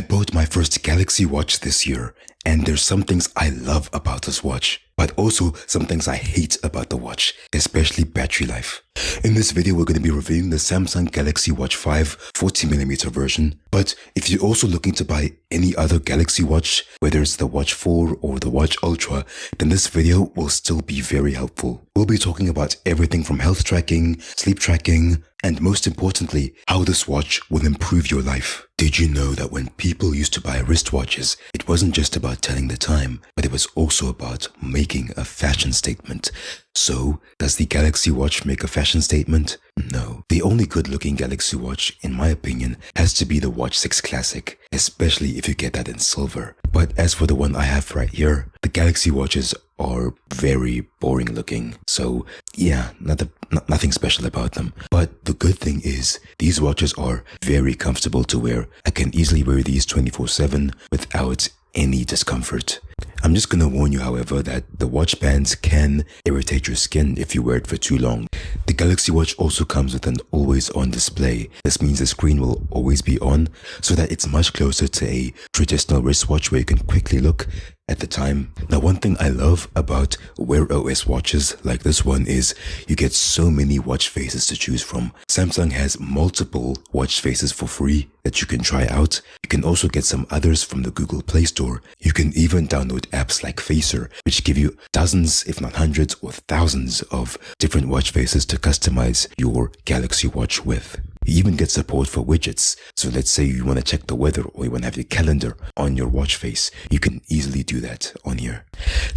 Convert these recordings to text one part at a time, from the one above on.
bought my first Galaxy Watch this year, and there's some things I love about this watch, but also some things I hate about the watch, especially battery life. In this video, we're going to be reviewing the Samsung Galaxy Watch 5 40mm version, but if you're also looking to buy any other Galaxy Watch, whether it's the Watch 4 or the Watch Ultra, then this video will still be very helpful. We'll be talking about everything from health tracking, sleep tracking, and most importantly, how this watch will improve your life. Did you know that when people used to buy wristwatches, it wasn't just about telling the time, but it was also about making a fashion statement? So, does the Galaxy Watch make a fashion statement? No. The only good-looking Galaxy Watch, in my opinion, has to be the Watch 6 Classic, especially if you get that in silver. But as for the one I have right here, the Galaxy Watches are very boring looking. So yeah, nothing special about them. But the good thing is, these watches are very comfortable to wear. I can easily wear these 24/7 without any discomfort. I'm just gonna warn you, however, that the watch bands can irritate your skin if you wear it for too long. The Galaxy Watch also comes with an always-on display. This means the screen will always be on, so that it's much closer to a traditional wristwatch where you can quickly look at the time. Now, one thing I love about Wear OS watches like this one is you get so many watch faces to choose from. Samsung has multiple watch faces for free that you can try out. You can also get some others from the Google Play Store. You can even download apps like Facer, which give you dozens, if not hundreds or thousands of different watch faces to customize your Galaxy Watch with. You even get support for widgets. So let's say you want to check the weather or you want to have your calendar on your watch face. You can easily do that on here.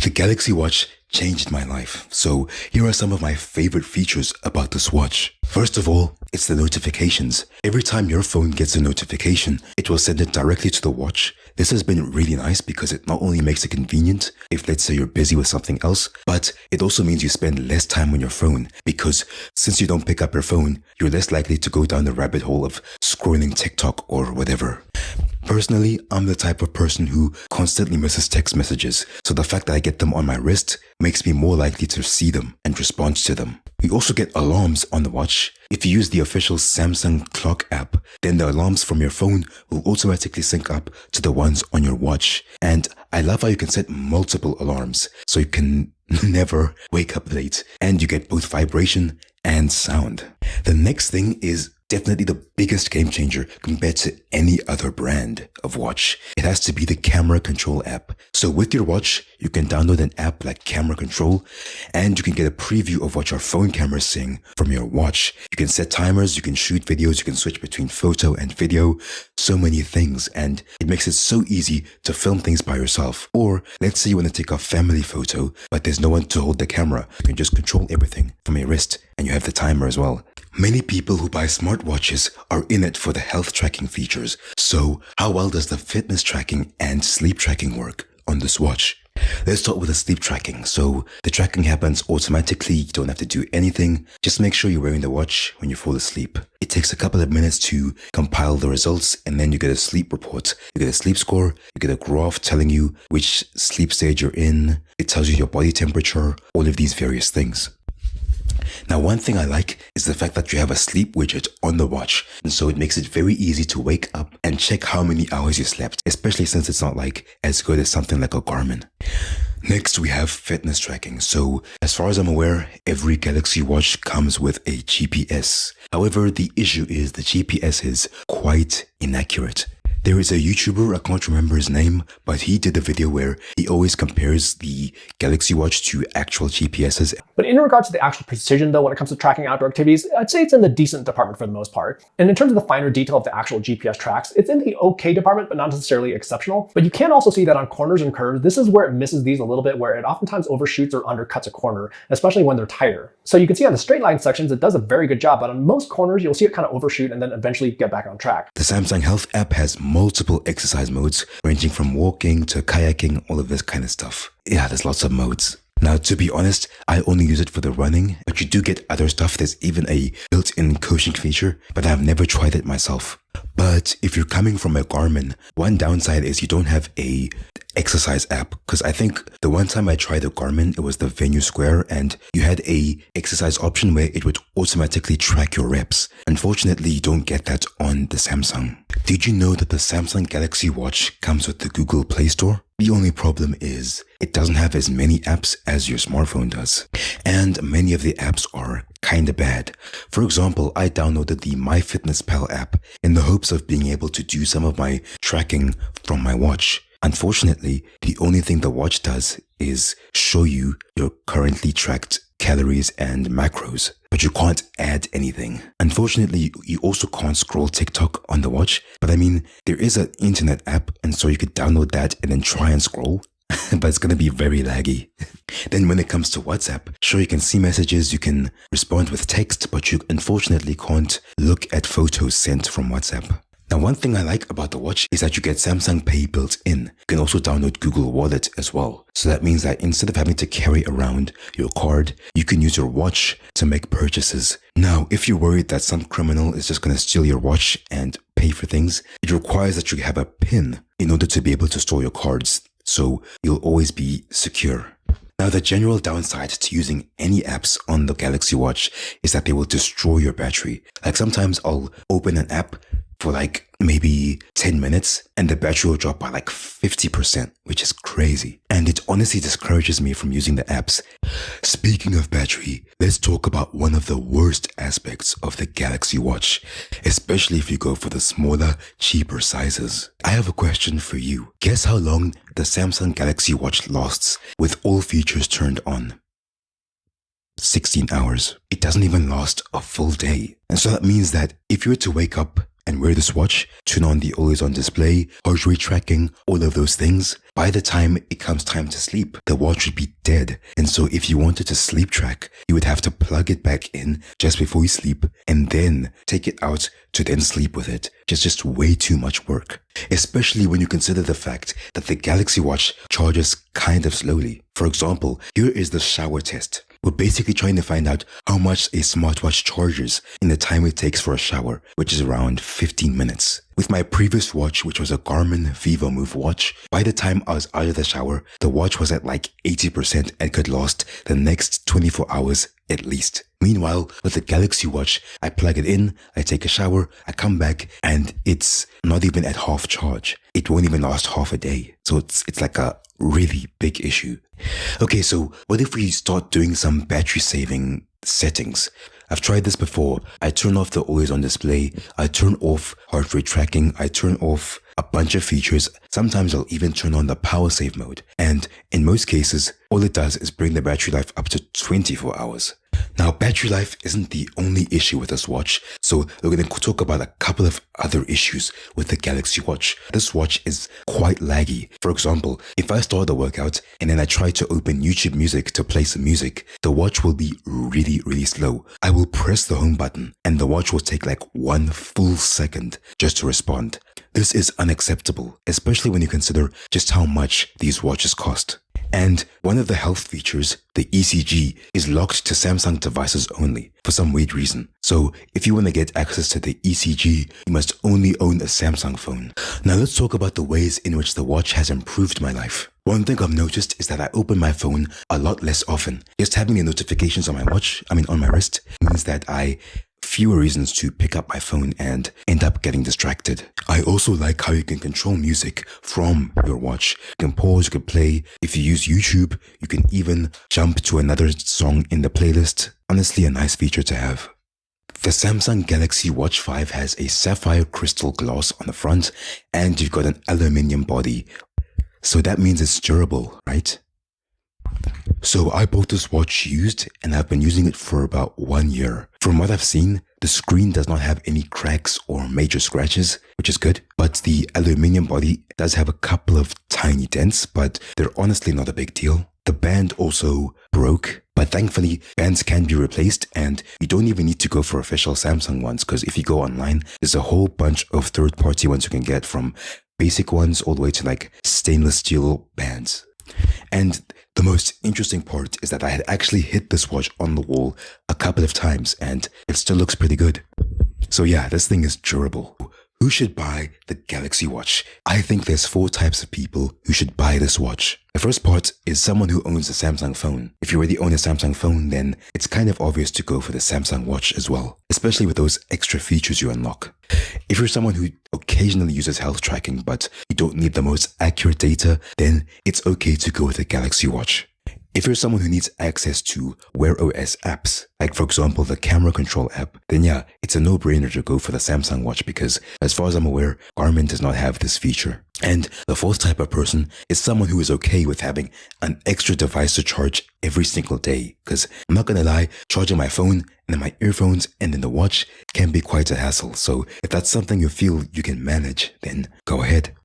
The Galaxy Watch changed my life. So here are some of my favorite features about this watch. First of all, it's the notifications. Every time your phone gets a notification, it will send it directly to the watch. This has been really nice because it not only makes it convenient if, let's say, you're busy with something else, but it also means you spend less time on your phone, because since you don't pick up your phone, you're less likely to go down the rabbit hole of scrolling TikTok or whatever. Personally, I'm the type of person who constantly misses text messages, so the fact that I get them on my wrist makes me more likely to see them and respond to them. We also get alarms on the watch. If you use the official Samsung Clock app, then the alarms from your phone will automatically sync up to the ones on your watch. And I love how you can set multiple alarms, so you can never wake up late, and you get both vibration and sound. The next thing is definitely the biggest game changer compared to any other brand of watch. It has to be the camera control app. So with your watch, you can download an app like Camera Control, and you can get a preview of what your phone camera is seeing from your watch. You can set timers, you can shoot videos, you can switch between photo and video, so many things, and it makes it so easy to film things by yourself. Or let's say you want to take a family photo, but there's no one to hold the camera. You can just control everything from your wrist, and you have the timer as well. Many people who buy smartwatches are in it for the health tracking features. So how well does the fitness tracking and sleep tracking work on this watch? Let's start with the sleep tracking. So the tracking happens automatically. You don't have to do anything. Just make sure you're wearing the watch when you fall asleep. It takes a couple of minutes to compile the results, and then you get a sleep report. You get a sleep score. You get a graph telling you which sleep stage you're in. It tells you your body temperature, all of these various things. Now, one thing I like is the fact that you have a sleep widget on the watch, and so it makes it very easy to wake up and check how many hours you slept, especially since it's not like as good as something like a Garmin. Next, we have fitness tracking. So as far as I'm aware, every Galaxy Watch comes with a GPS. However, the issue is the GPS is quite inaccurate. There is a YouTuber, I can't remember his name, but he did a video where he always compares the Galaxy Watch to actual GPSs. But in regards to the actual precision though, when it comes to tracking outdoor activities, I'd say it's in the decent department for the most part. And in terms of the finer detail of the actual GPS tracks, it's in the okay department, but not necessarily exceptional. But you can also see that on corners and curves, this is where it misses these a little bit, where it oftentimes overshoots or undercuts a corner, especially when they're tighter. So you can see on the straight line sections, it does a very good job, but on most corners, you'll see it kind of overshoot and then eventually get back on track. The Samsung Health app has multiple exercise modes, ranging from walking to kayaking, all of this kind of stuff. Yeah, there's lots of modes. Now, to be honest, I only use it for the running, but you do get other stuff. There's even a built-in coaching feature, but I've never tried it myself. But if you're coming from a Garmin, one downside is you don't have a exercise app, because I think the one time I tried a Garmin, it was the Venue Square, and you had a exercise option where it would automatically track your reps. Unfortunately, you don't get that on the Samsung. Did you know that the Samsung Galaxy Watch comes with the Google Play Store? The only problem is it doesn't have as many apps as your smartphone does. And many of the apps are kinda bad. For example, I downloaded the MyFitnessPal app in the hopes of being able to do some of my tracking from my watch. Unfortunately, the only thing the watch does is show you your currently tracked calories and macros, but you can't add anything. Unfortunately, you also can't scroll TikTok on the watch, but I mean, there is an internet app, and so you could download that and then try and scroll, but it's gonna be very laggy. Then when it comes to WhatsApp, sure, you can see messages, you can respond with text, but you unfortunately can't look at photos sent from WhatsApp. Now, one thing I like about the watch is that you get Samsung Pay built in. You can also download Google Wallet as well. So that means that instead of having to carry around your card, you can use your watch to make purchases. Now, if you're worried that some criminal is just going to steal your watch and pay for things, it requires that you have a PIN in order to be able to store your cards. So you'll always be secure. Now, the general downside to using any apps on the Galaxy Watch is that they will destroy your battery. Like sometimes I'll open an app for like maybe 10 minutes and the battery will drop by like 50%, which is crazy. And it honestly discourages me from using the apps. Speaking of battery, let's talk about one of the worst aspects of the Galaxy Watch, especially if you go for the smaller, cheaper sizes. I have a question for you. Guess how long the Samsung Galaxy Watch lasts with all features turned on? 16 hours. It doesn't even last a full day. And so that means that if you were to wake up and wear this watch, turn on the always on display, heart rate tracking, all of those things, by the time it comes time to sleep, the watch would be dead. And so if you wanted to sleep track, you would have to plug it back in just before you sleep and then take it out to then sleep with it. Just way too much work. Especially when you consider the fact that the Galaxy Watch charges kind of slowly. For example, here is the shower test. We're basically trying to find out how much a smartwatch charges in the time it takes for a shower, which is around 15 minutes. With my previous watch, which was a Garmin VivoMove watch, by the time I was out of the shower, the watch was at like 80% and could last the next 24 hours at least. Meanwhile, with the Galaxy Watch, I plug it in, I take a shower, I come back, and it's not even at half charge. It won't even last half a day. So it's like a really big issue. Okay, so what if we start doing some battery saving settings? I've tried this before. I turn off the always on display, I turn off heart rate tracking, I turn off a bunch of features. Sometimes I'll even turn on the power save mode. And in most cases, all it does is bring the battery life up to 24 hours. Now, battery life isn't the only issue with this watch, so we're going to talk about a couple of other issues with the Galaxy Watch. This watch is quite laggy. For example, if I start a workout and then I try to open YouTube Music to play some music, the watch will be really slow. I will press the home button and the watch will take like 1 full second just to respond. This is unacceptable, especially when you consider just how much these watches cost. And one of the health features, the ECG, is locked to Samsung devices only for some weird reason. So if you want to get access to the ECG, you must only own a Samsung phone. Now let's talk about the ways in which the watch has improved my life. One thing I've noticed is that I open my phone a lot less often. Just having the notifications on on my wrist means that I fewer reasons to pick up my phone and end up getting distracted. I also like how you can control music from your watch. You can pause, you can play. If you use YouTube, you can even jump to another song in the playlist. Honestly, a nice feature to have. The Samsung Galaxy Watch 5 has a sapphire crystal gloss on the front and you've got an aluminium body. So that means it's durable, right? So I bought this watch used and I've been using it for about 1 year. From what I've seen, the screen does not have any cracks or major scratches, which is good. But the aluminium body does have a couple of tiny dents, but they're honestly not a big deal. The band also broke, but thankfully bands can be replaced and you don't even need to go for official Samsung ones because if you go online, there's a whole bunch of third-party ones you can get, from basic ones all the way to like stainless steel bands. And The most interesting part is that I had actually hit this watch on the wall a couple of times and it still looks pretty good. So yeah, this thing is durable. Who should buy the Galaxy Watch? I think there's 4 types of people who should buy this watch. The first part is someone who owns a Samsung phone. If you already own a Samsung phone, then it's kind of obvious to go for the Samsung Watch as well, especially with those extra features you unlock. If you're someone who occasionally uses health tracking but you don't need the most accurate data, then it's okay to go with the Galaxy Watch. If you're someone who needs access to Wear OS apps, like for example the camera control app, then yeah, it's a no-brainer to go for the Samsung Watch because as far as I'm aware, Garmin does not have this feature. And the 4th type of person is someone who is okay with having an extra device to charge every single day. Because I'm not gonna lie, charging my phone and then my earphones and then the watch can be quite a hassle. So if that's something you feel you can manage, then go ahead.